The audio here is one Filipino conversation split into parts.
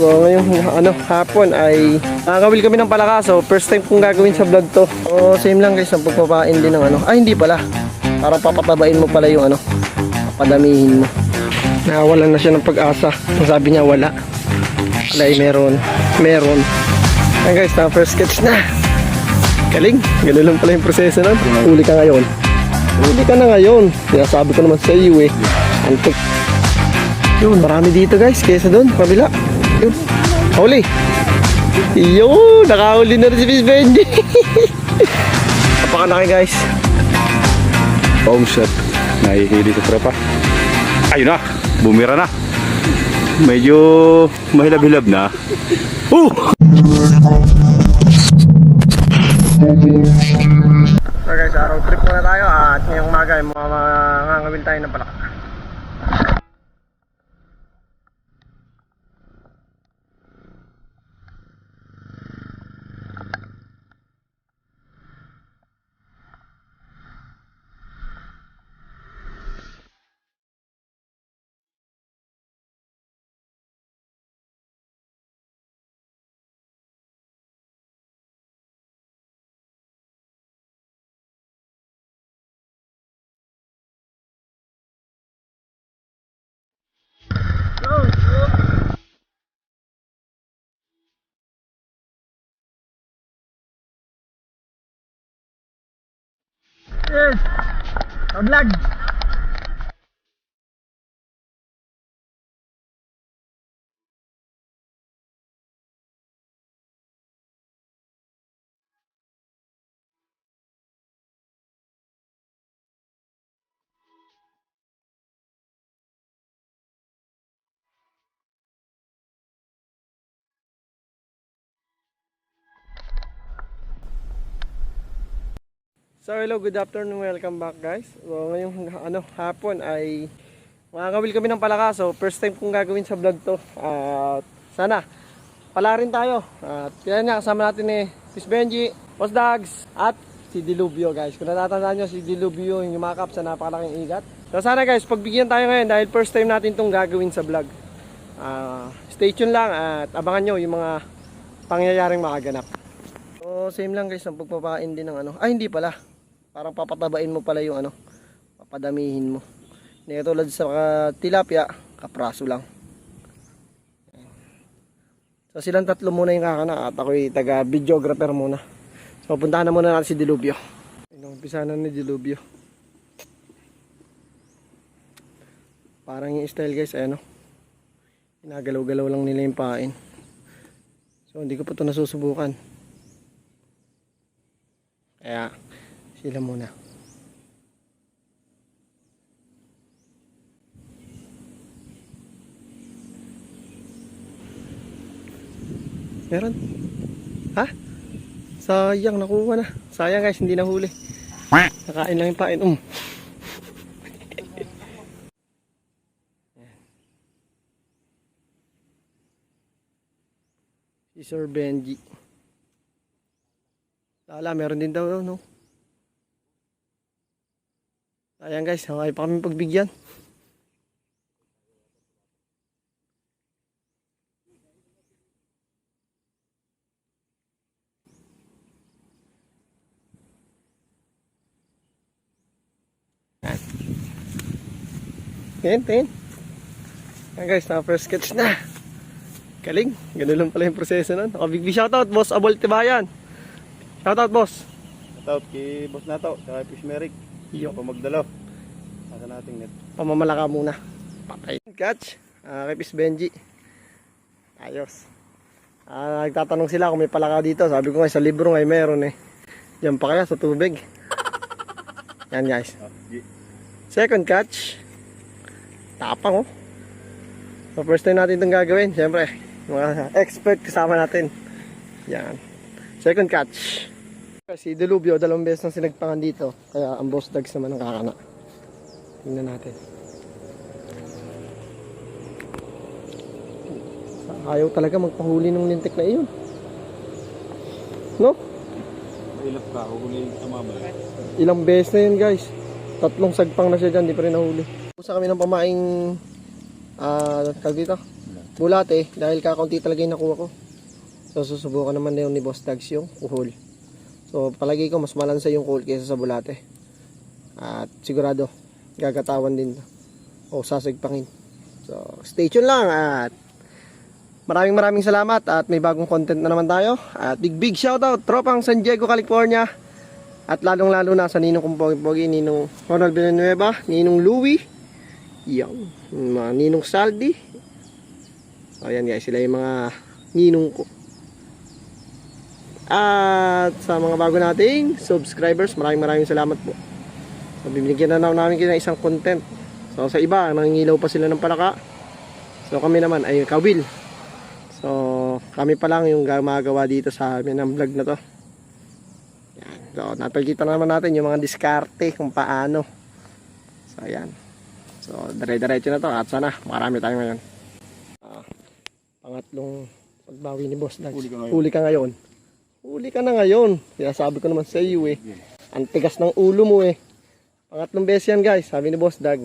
So ngayong hapon ay nakakawil kami ng palaka. So first time kong gagawin sa vlog to. So same lang guys, ang pagpapain din ng ay hindi pala. Parang papatabain mo pala yung papadamihin mo. Nawalan na siya ng pag-asa. Ang sabi niya wala. Wala ay meron. Ayan guys, na first sketch na. Galing. Ganun lang pala yung proseso nun. Uli ka ngayon. Uli ka na ngayon. Sinasabi ko naman sa iyo antik. Yun, marami dito guys. Kesa doon, kabila. Yun, huli. Yun, nakahuli na rin si Miss Benji. Napakalaki guys. Home shot. Nahihili sa tropa. Ayun na, bumira na. Medyo mahilab-hilab na. So guys, road trip muna tayo at ngayong umaga ay mangangawin tayo ng palaka. Yes! Vlog! So hello, good afternoon, welcome back guys. So ngayong hapon ay makakawil kami ng palaka. So first time kong gagawin sa vlog to. At sana pala rin tayo. At kaya nga kasama natin Miss Benji, Boss Dags at si Dilubyo guys. Kung natatandaan nyo, si Dilubyo yung yumakap sa napakalaking igat. So sana guys, pagbigyan tayo ngayon dahil first time natin tong gagawin sa vlog. Stay tuned lang at abangan nyo yung mga pangyayaring makaganap. So same lang guys, ang pagpapain din ng hindi pala. Parang papatabain mo pala yung papadamihin mo. Hindi tulad sa tilapia, kapraso lang. So silang tatlo muna yung kakana at ako'y taga videographer muna. So puntahan na muna natin si Dilubyo. Inumpisa na ni Dilubyo. Parang yung style guys, inagalaw-galaw lang nila yung pain. So hindi ko pa ito nasusubukan. Kaya sila muna. Meron? Ha? Sayang, nakuha na. Sayang guys, hindi nahuli. Nakain lang yung pain. Si Sir Benji. Lala, meron din daw, no? Ayan guys, okay pa kami pagbigyan. Tingin. Ayan guys, na first sketch na. Galing, ganun lang pala yung proseso nun. Big shoutout, Boss Abol Tibayan. Shoutout, boss. Shoutout kay Boss Nato, kay Fish Merrick. Iyo pa magdalaw. Asa nating net. Pamamalaka muna. Patay. Catch. Kay Miss Benji. Ayos. Nagtatanong sila kung may palaka dito. Sabi ko nga sa libro nga meron Diyan pa kaya sa tubig. Yan guys. Second catch. Tapang So first time natin itong gagawin. Siyempre, mga expert kasama natin. Yan. Second catch. Si Dilubyo, 2 beses nang sinagpangan dito. Kaya ang Boss Dags naman ang kakana. Tingnan natin. Ayaw talaga magpahuli ng lintik na iyon. No? Ilap ka, huhulihin sa mama. Ilang beses na yun guys. 3 sagpang na siya dyan, di pa rin nahuli. Pusa kami ng pamaing tag dito. bulate dahil kakaunti talaga yung nakuha ko. So susubukan naman na yun ni Boss Dags yung kuhol. So palagi ko mas malansa yung kuhol kaysa sa bulate. At sigurado gagatawan din o sasagpangin. So stay tuned lang at maraming salamat at may bagong content na naman tayo. At big shoutout tropang San Diego, California. At lalong-lalo na sa ninong kong pogi-pogi, ninong Ronald Villanueva, ninong Louie, yung mga ninong Saldi. So ayan guys, sila yung mga ninong ko. At sa mga bago nating subscribers, maraming salamat po. So bibigyan na namin kayo ng isang content. So sa iba, nangingilaw pa sila ng palaka. So kami naman ay kawil. So kami pa lang yung gumagawa dito sa amin ng vlog na to. Yan. So napagkita naman natin yung mga diskarte kung paano. So ayan. So dire-diretso na to at sana marami tayo ngayon. Pangatlong pagbawi ni Boss Dags. Huli ka ngayon. Huli ka na ngayon. Kaya sabi ko naman sa iyo eh. Ang tigas ng ulo mo eh. Pangatlong beses yan guys, sabi ni Boss Dag.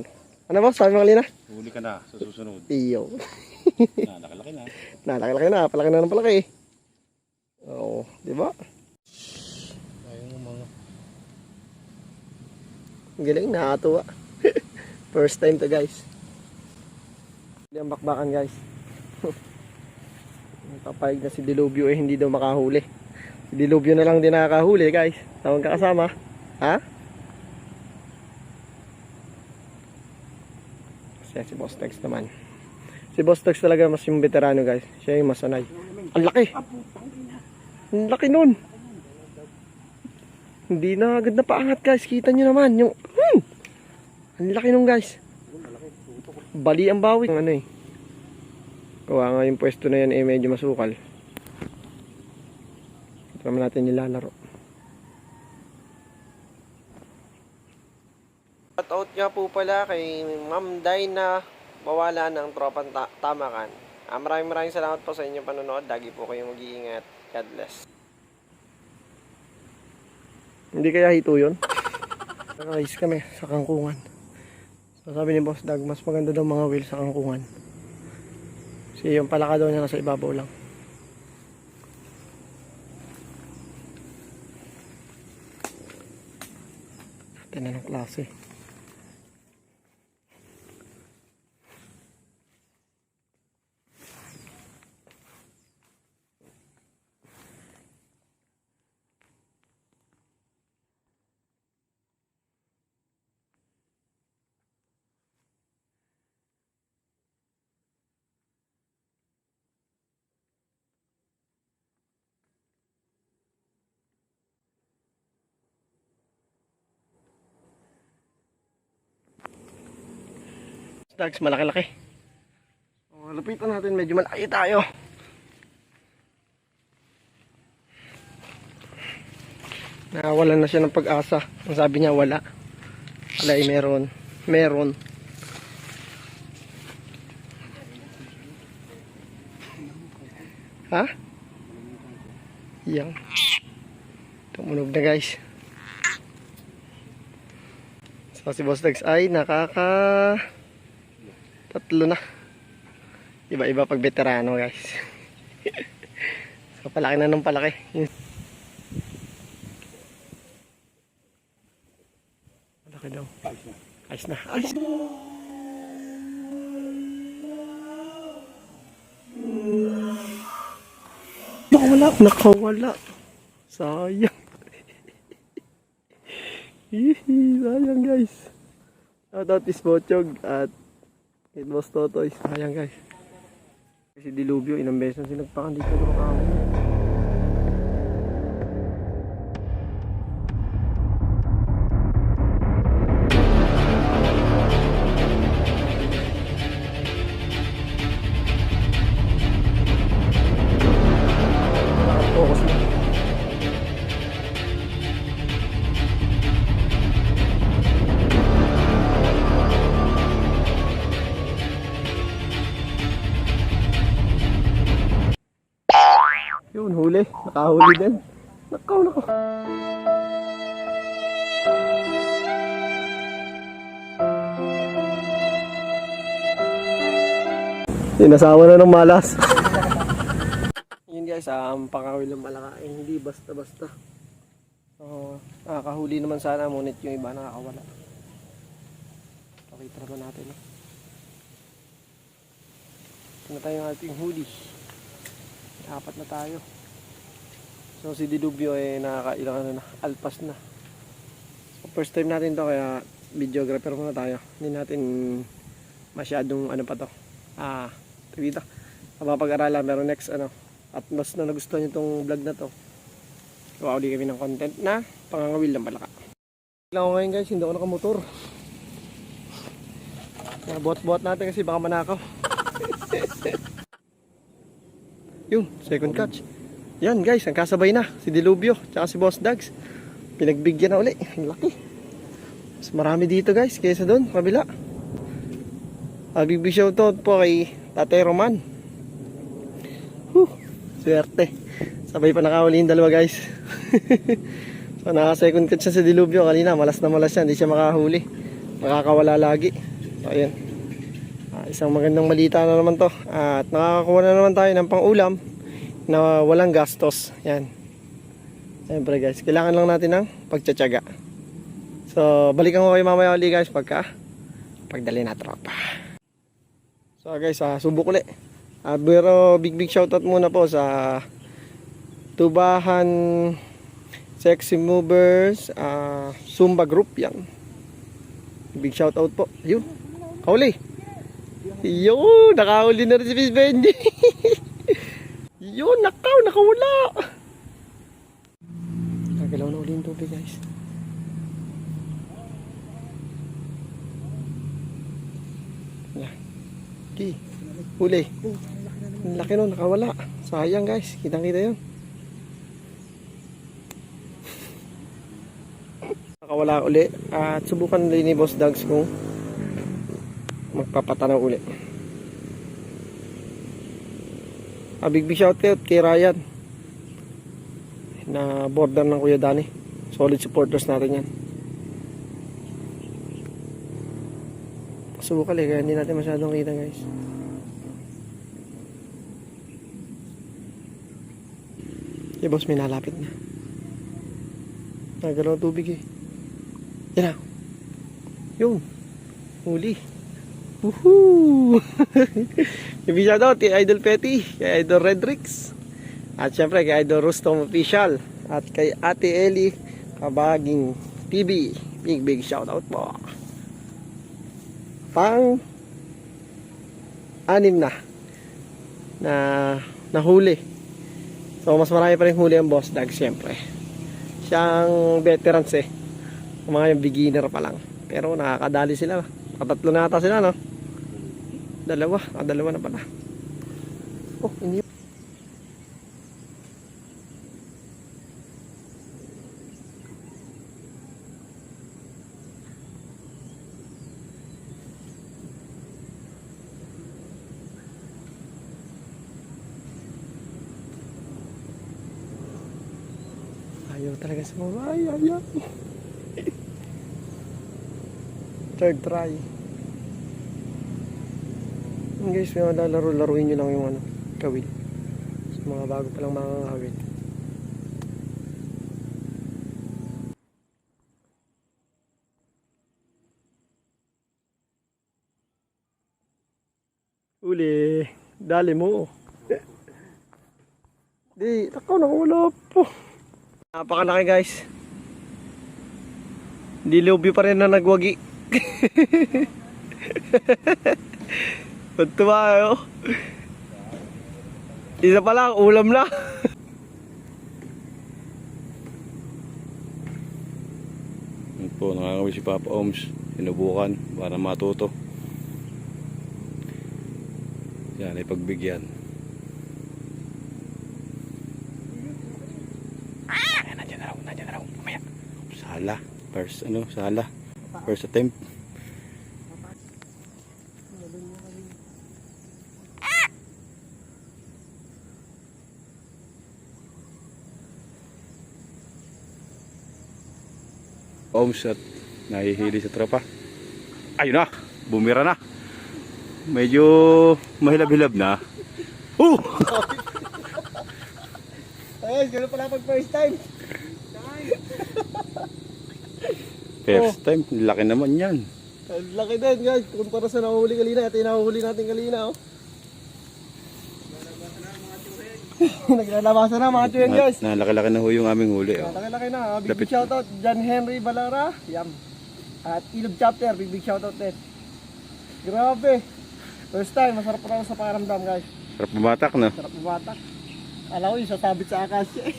Ano boss, sabi mo kanina? Huli ka na sa susunod. Iyo. Nalaki-laki na. Nalaki-laki na, palaki na ng palaki eh. Oo, di ba? Ayun mga. Ang galing, nakakatuwa. First time to guys. Hindi ang bakbakan guys. Papayag na si Dilubyo eh, hindi daw makahuli. Si Dilubyo na lang din nakakahuli guys. Tawag ka kasama. Ha? Kasi si Boss Tex naman. Si Boss Tex talaga mas yung veterano guys. Siya yung masanay. Ang laki! Ang laki nun! Hindi na agad na paangat guys. Kita nyo naman yung... Ang laki nun guys. Bali ang bawi. Ano eh. Kawa nga yung pwesto na yan eh medyo masukal. Ito naman natin nilalaro. Shoutout nga po pala kay Ma'am Dina Mawala ng Tropang Tamakan. Maraming salamat po sa inyong panonood. Lagi po kayong mag-iingat. God bless. Hindi kaya hito yun? Nakais kami sa kangkungan. So sabi ni Boss Dag, mas maganda daw mga wheel sa kangkungan. Kasi yung palaka daw niya nasa ibabaw lang. Ito na ng klase. Dags, malaki-laki. Lapitan natin, medyo malaki tayo. Nawalan na siya ng pag-asa. Ang sabi niya wala. Wala ay meron. Meron. Ha? Yang. Tumunog na guys. So si Boss Dags ay tatlo na. Iba-iba pag veterano guys. So palaki na ng palaki. Malaki daw. Ayos na. Ayos na. Nakawala. Sayang. Sayang guys. Shoutout is Bochog at It Boss Totoy. Sayang guys. Si Dilubyo, ilang beses na sinagpakan dito ng kamo. Focus na. Yun, huli. Nakahuli din. Nakaw. Inasawa na ng malas. Yun guys, ang pangawil ng malaka ay hindi basta-basta. Nakakahuli naman sana, ngunit yung iba nakakawala. Pakita naman natin. Ito na tayo yung ating huli. Apat na tayo. So si Dilubyo ay nakakailang ano na, alpas na. So, first time natin to, kaya videographer muna tayo. Hindi natin masyadong ano pa to. Dito. Mapapag-aralan, pero next ano. At mas na nagustuhan nyo itong vlog na to. So uli kami ng content na pangangawil ng palaka. Lang ako ngayon guys, hindi ako nakamotor. Buhat-buhat natin kasi baka manakaw. Yun, second catch. Yan guys, ang kasabay na. Si Dilubyo, tsaka si Boss Dags. Pinagbigyan na uli. Ang laki. Mas marami dito guys, kaysa doon, kabila. Big shoutout po kay Tate Roman. Swerte. Sabay pa nakahuli yung dalawa guys. So naka second catch na si Dilubyo kanina. Malas na malas yan, hindi siya makahuli. Makakawala lagi. So ayan. Isang magandang balita na naman to. At nakakakuha na naman tayo ng pang-ulam na walang gastos. Yan. Siyempre guys, kailangan lang natin ng pagtsatsaga. So balikan ko kayo mamaya ulit guys pagdali na tropa. So guys, subok ulit. Pero big shoutout muna po sa Tubahan Sexy Movers Zumba Group yan. Big shoutout po. Yun, kauli. Yun, nakahuli na rin si Miss Benji. Yun, nakawala. Nagalaw na uli yung tubig guys. Yan. Okay, huli. Ang laki nun, nakawala. Sayang guys, kitang-kita yun. Nakawala uli. At subukan rin ni Boss Dags kung magpapatanaw uli. Big shoutout kay Ryan na border ng Kuya Dani. Solid supporters natin yan. Subukal kaya hindi natin masyadong kita guys. Si boss may nalapit na. Nagalaw ang tubig eh. Yan na. Yun. Huli. Woohoo! Ibig shoutout kay Idol Petty, kay Idol Redrix, at syempre kay Idol Rustom Official, at kay Ate Eli Kabaging TV. Big shoutout po. Pang anim na nahuli. So mas marami pa rin huli ang Boss Dag syempre. Siyang veterans eh. Mga yung beginner pa lang. Pero nakakadali sila. Katatlo na ata sila no? Dalawa na pala. Oh, hindi. Ayaw talaga sa mga ayaw. Third try. Guys, may laruin nyo lang yung kawil. So, mga bago palang mga kawil. Uli, dali mo. Di, nakawala po. Napakalaki guys. Dilubyo pa rin na nagwagi. Pagtuwa ayo. Isa pa lang, ulam na. Yan po, nakakawin si Papa Oms. Sinubukan para matuto. Yan, ipagbigyan. Nandiyan na raw. Mamaya. Sala. First attempt. Oms at nahihili sa tropa. Ayun na, bumira na. medyo mahilab-hilab na. Oh! Ay, gano'n pala pag first time. First time, laki naman yan. Ang laki din guys, kumpara sa nahuli kalina. Ito yung nahuli natin kalina oh. Naglalabasan na mga tuyen guys. Nalaki-laki na ho yung aming huli. Oh. Laki-laki na. Big shoutout John Henry Balara. Yam. At Ilog Chapter, big shoutout din. Grabe. First time, masarap pa sa pakiramdam guys. Sarap bumatak na. Sarap bumatak. Alam ko yung sasabit sa akasya eh.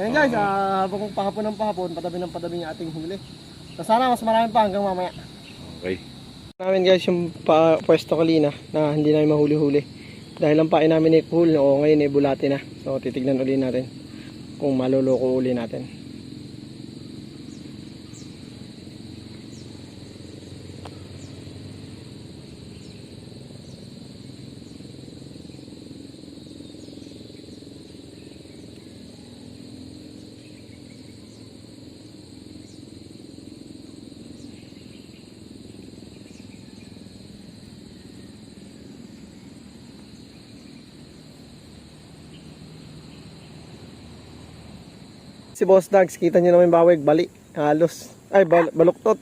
Ayun guys, habang pahapon ng pahapon, patabi ng ating huli. So sana mas marami pa hanggang mamaya. Okay. Namin guys yung pwesto kalina na hindi namin mahuli-huli. Dahil ang pain namin ay full, o ngayon ay bulate na. So titignan uli natin kung maluloko uli natin. Si Boss Dags, kita nyo naman yung bawig, bali, halos, ay baluktot.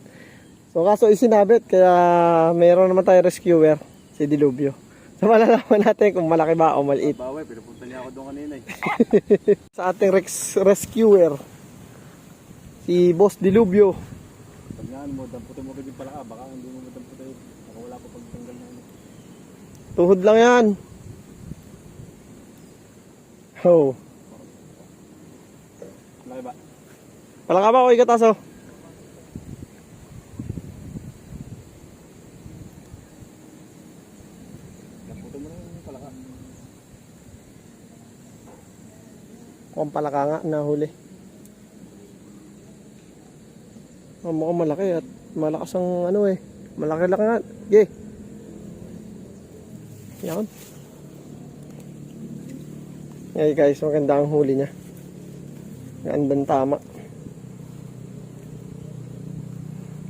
So kaso isinabit, kaya meron naman tayo rescuer, si Dilubyo. So malalaman natin kung malaki ba o maliit. Baway, pinupunta niya ako doon kanina eh. Sa ating rescuer, si Boss Dilubyo. Pagnyaan mo, damputin mo rin pala ka, baka hindi mo damputin. Baka wala pa pagtanggal na ano. Tuhod lang yan. Oh. Malaki ba? Palaka ba o ikataso? Damputin mo rin yung pala ka. Kung palaka nga, nahuli. Oh, mukhang malaki at malakas ang ano eh. Malaki lang nga. Okay. Yan. Ngayon guys, maganda ang huli niya. Gandang tama.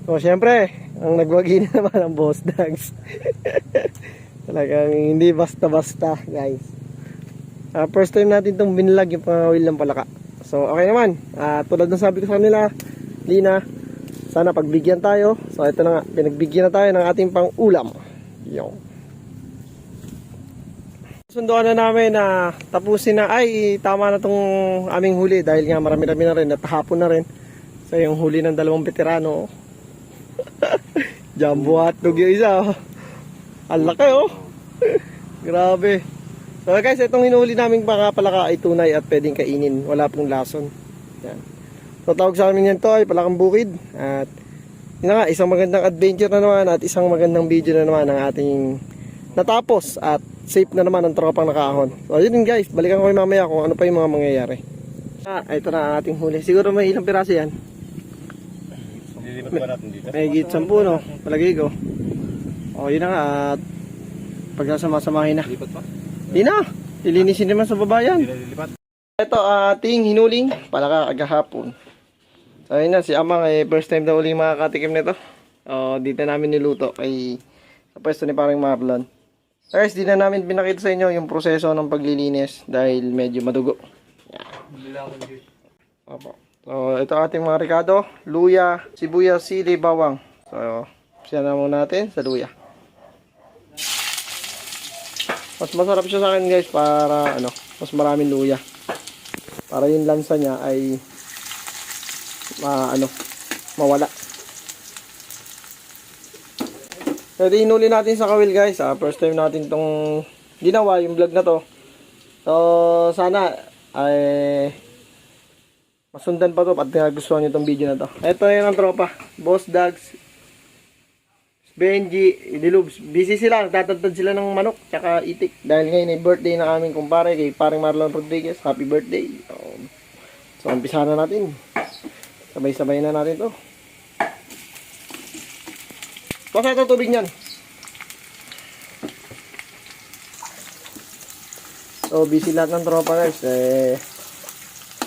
So syempre, ang nagwagi na naman ang Boss Dags. Talagang hindi basta-basta guys. First time natin itong binilag yung pangawil ng palaka. So okay naman. Tulad ng sabi ko sa kanila, Lina, sana pagbigyan tayo. So ito na nga, pinagbigyan na tayo ng ating pang-ulam. Yung sunduan na namin na tapusin na, ay tama na tong aming huli dahil nga marami-rami na rin at hapon na rin. So yung huli ng dalawang veterano. Jumbo hotdog yung isa. Oh. Ang laki oh. Grabe. So guys, itong hinuli naming palaka ay tunay at pwedeng kainin. Wala pong lason. Yan. So tawag sa amin yan to ay palakang bukid. At yun na nga, isang magandang adventure na naman at isang magandang video na naman ang ating natapos at safe na naman ang tropang nakahon. So yun din guys, balikan ko kayo mamaya kung ano pa yung mga mangyayari. Ito na ang ating huli. Siguro may ilang piraso yan? Lilipat ba natin dito? May higit 10 no? Palagay ko. O yun na nga at pagkasama-samahin na. Lilipat pa? Di na, ilinisin naman sa baba yan. Hindi na lilipat. Ito ating hinuling palaka agahapon. So yun na, si Amang ay first time daw uling makakatikim nito. Dito namin niluto kay sa pwesto ni parang Marlon. Guys, di na namin pinakita sa inyo yung proseso ng paglilinis dahil medyo madugo. Opo. So, ito ating mga ricado, luya, sibuyas, sili, bawang. So, siya na muna natin sa luya. Mas masarap siya sa akin guys para mas maraming luya. Para yung lansa niya ay mawala. So, hinuli natin sa kawil guys. First time natin tong ginawa, yung vlog na to. So, sana ay masundan pa to at nagustuhan nyo tong video na to. Ito na yun ang tropa. Boss Dags, Benji, Dilubs. Busy sila. Nagtatantad sila ng manok tsaka itik. Dahil ngayon ay birthday ng aming kumpare kay paring Marlon Rodriguez. Happy birthday. So, umpisa na natin. Sabay-sabay na natin to. Basta ito tubig niyan. So, busy lahat ng tropa guys.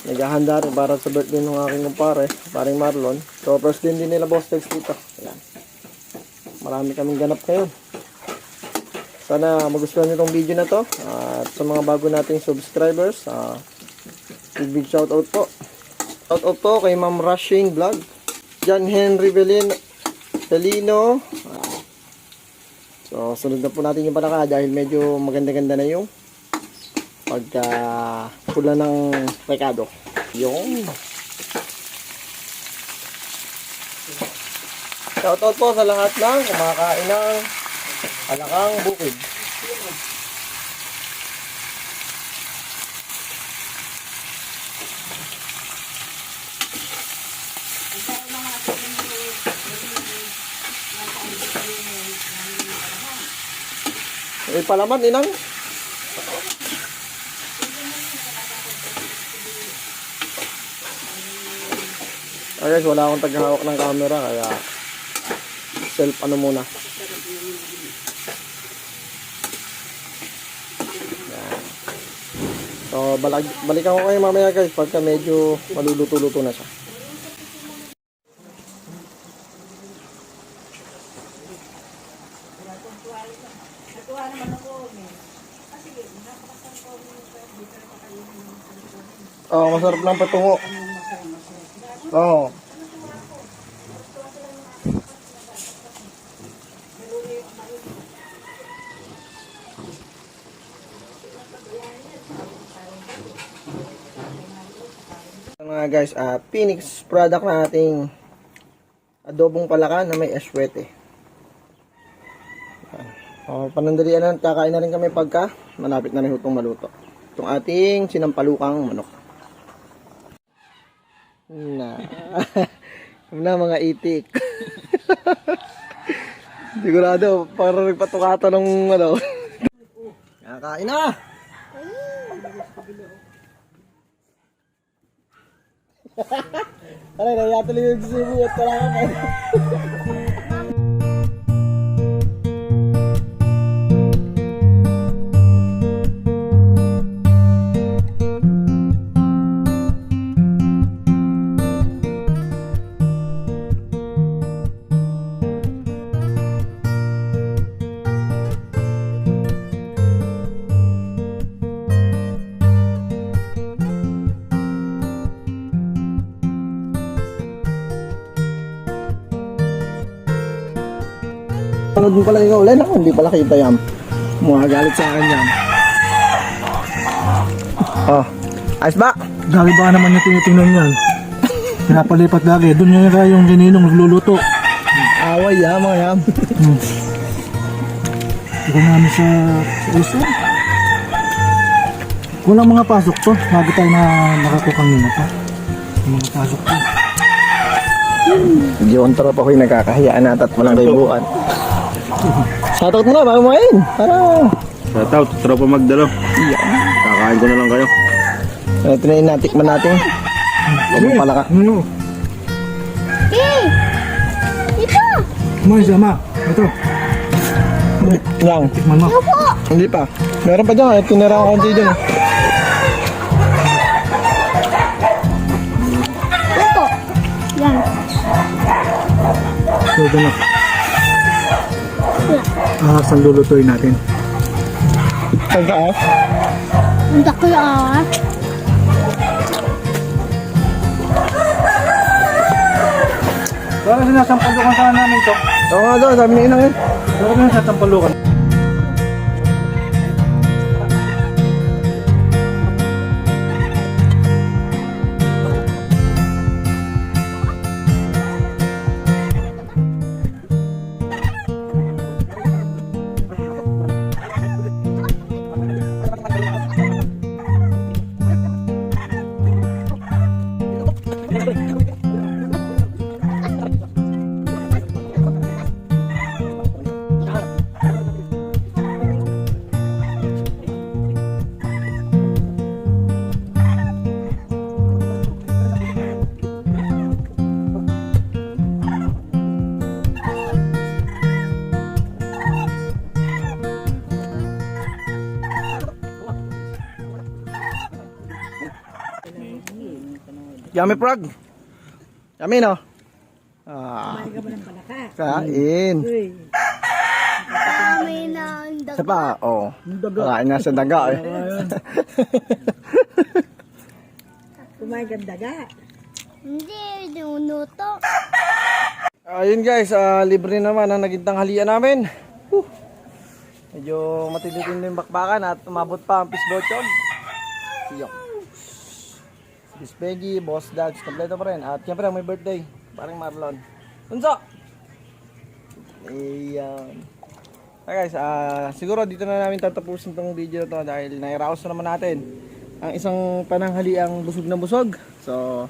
Naghahanda rin para sa birthday ng aking kumpare, paring Marlon. So, first din nila Boss Dags dito. Ayan. Marami kaming ganap ngayon. Sana magustuhan nyo itong video na to. At sa mga bago nating subscribers, big shoutout po. Shoutout po kay Ma'am Rushing Vlog, John Henry Belino. So, sunod na po natin yung palaka dahil medyo maganda-ganda na yung pagka pula ng rekado. Yung shoutout po sa lahat ng kumakain ng palakang bukid. Palaman, inang. Guys, wala akong taghawak ng camera kaya self ano muna. Yan. So, balikan ko kayo mamaya guys pagka medyo maluluto-luto na siya. Oh, masarap lang patungo. Oh. Mga guys, Phoenix product na ating adobong palaka na may aswete. Panandalian na, kakain na rin kami pagka malapit na rin itong maluto. Itong ating sinampalukang manok. Na mga itik. Sigurado, parang nagpatukata ng ano. Kakain na! Aray, nayatuloy yung sibu at wala ka pa. Panood mo pala ikaw ulit ako, hindi pala kita yan. Galit sa akin yan. Oh, ayos ba? Gagi baka naman niya tinitingnan yan. Pinapalipat lagi. Doon niya yung gininong nagluluto. Away ya, mga yan. Ito namin sa isa. Walang mga pasok to. Lagi tayo na nakakukang nila pa. Mga pasok to. Hindi yung tarap ako yung nagkakahiyaan at walang kaibuan. Shoutout mo na, bago mo kain. Para... Shoutout, tropa magdalo. Kakain ko na lang kayo. Ito na yung natikman natin. Abong palaka. Ito! Kumain sama. Ito. Yang. Tikman mo. Hindi pa. Meron pa dyan. Tinira ako konti dyan. Ito! Yan. So, doon na. Saan lulutuin natin? Pagkaas. Ang dako yan. Parang sinasampalukan sana namin to. Oo nga daw, sabi ni Inang yun. Parang sinasampalukan. Yummy frog. Yummy no? Kain. Kami ng Isa pa, oo. Kain na sa daga eh. Kumain ka daga. Hindi, nunuto. Ayun guys, libre naman ang naging tanghalian namin. Medyo matindi-tindi yung bakbakan at umabot pa ang pisbochog. Siyok. Miss Peggy, Boss Dags, kompleto pa rin. At syempre may birthday, parang Marlon. Unso! Ayan. Okay guys, siguro dito na namin tatapusin tong video na to dahil nairaos na naman natin ang isang pananghaliang busog na busog. So,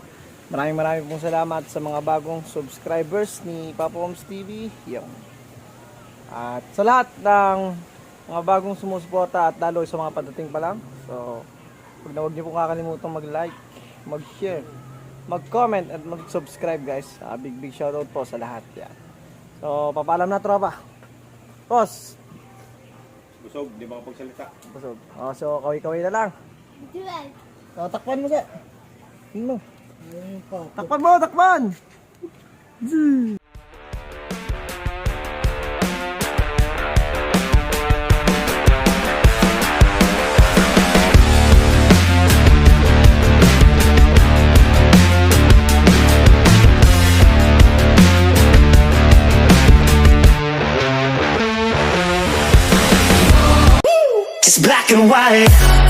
maraming pong salamat sa mga bagong subscribers ni Papa Homes TV. Yung. At sa lahat ng mga bagong sumusuporta at lalo sa mga padating pa lang. So, huwag niyo pong kakalimutan mag-like, mag-share, mag-comment at mag-subscribe guys. Big shoutout po sa lahat. Yan. So, papaalam na tropa. Boss. Busog, di ba kapagsalita? Busog. So, kaway-kaway na lang. So, takpan mo sa. Ano? Takpan mo, takpan! It's black and white.